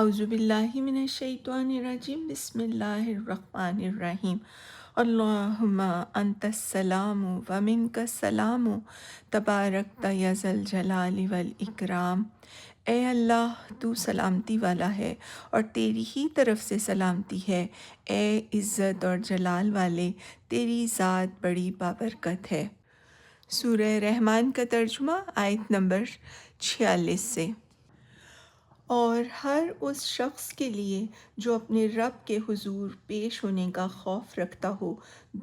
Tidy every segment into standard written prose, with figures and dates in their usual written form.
اعوذ باللہ من الشیطان الرجیم بسم اللہ الرحمن الرحیم اللہم انت السلام و منک السلام تبارکت یا ذا الجلال والاکرام۔ اے اللہ تو سلامتی والا ہے اور تیری ہی طرف سے سلامتی ہے، اے عزت اور جلال والے تیری ذات بڑی بابرکت ہے۔ سورہ رحمان کا ترجمہ آیت نمبر 46 سے۔ اور ہر اس شخص کے لیے جو اپنے رب کے حضور پیش ہونے کا خوف رکھتا ہو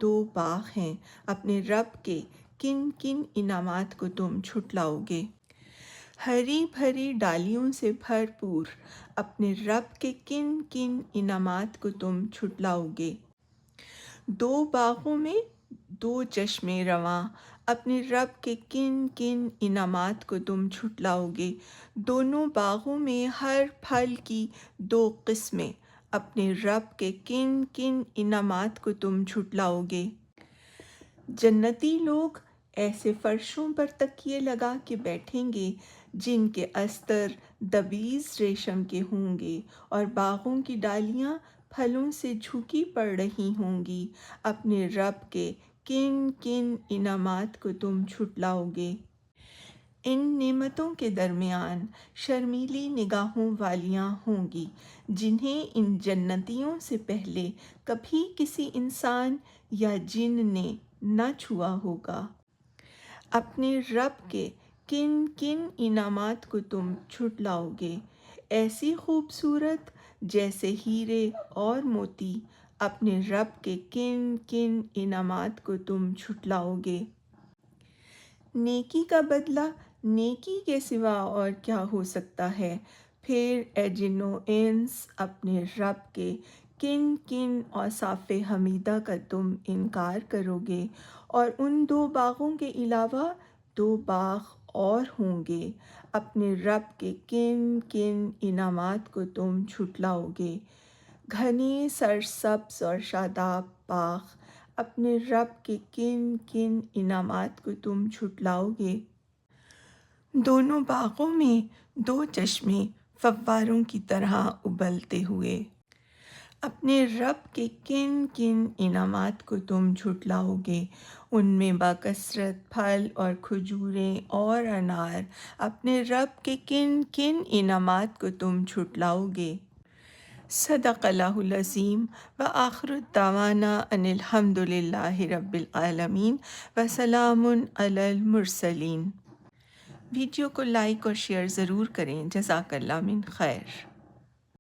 دو باغ ہیں، اپنے رب کے کن کن انعامات کو تم جھٹلاؤ گے؟ ہری بھری ڈالیوں سے بھرپور اپنے رب کے کن کن انعامات کو تم جھٹلاؤ گے؟ دو باغوں میں دو چشمے رواں، اپنے رب کے کن کن انعامات کو تم جھٹلاؤ گے؟ دونوں باغوں میں ہر پھل کی دو قسمیں، اپنے رب کے کن کن انعامات کو تم جھٹلاؤ گے؟ جنتی لوگ ایسے فرشوں پر تکیے لگا کے بیٹھیں گے جن کے استر دبیز ریشم کے ہوں گے، اور باغوں کی ڈالیاں پھلوں سے جھکی پڑ رہی ہوں گی۔ اپنے رب کے کن کن انعامات کو تم جھٹلاؤ گے؟ ان نعمتوں کے درمیان شرمیلی نگاہوں والیاں ہوں گی جنہیں ان جنتیوں سے پہلے کبھی کسی انسان یا جن نے نہ چھوا ہوگا۔ اپنے رب کے کن کن انعامات کو تم جھٹلاؤ گے؟ ایسی خوبصورت جیسے ہیرے اور موتی، اپنے رب کے کن کن انعامات کو تم جھٹلاؤ گے؟ نیکی کا بدلہ نیکی کے سوا اور کیا ہو سکتا ہے؟ پھر اے جن و انس، اپنے رب کے کن کن اوصاف حمیدہ کا تم انکار کرو گے؟ اور ان دو باغوں کے علاوہ دو باغ اور ہوں گے، اپنے رب کے کن کن انعامات کو تم جھٹلاؤ گے؟ گھنے سرسبز اور شاداب باغ، اپنے رب کے کن کن انعامات کو تم جھٹلاؤ گے؟ دونوں باغوں میں دو چشمے فواروں کی طرح ابلتے ہوئے، اپنے رب کے کن کن انعامات کو تم جھٹلاؤ گے؟ ان میں باکثرت پھل اور کھجوریں اور انار، اپنے رب کے کن کن انعامات کو تم جھٹلاؤ گے؟ صدق اللہ العظیم۔ وآخر دعوانا ان الحمد للہ رب العالمین وسلام علی المرسلین۔ ویڈیو کو لائک اور شیئر ضرور کریں۔ جزاک اللہ من خیر۔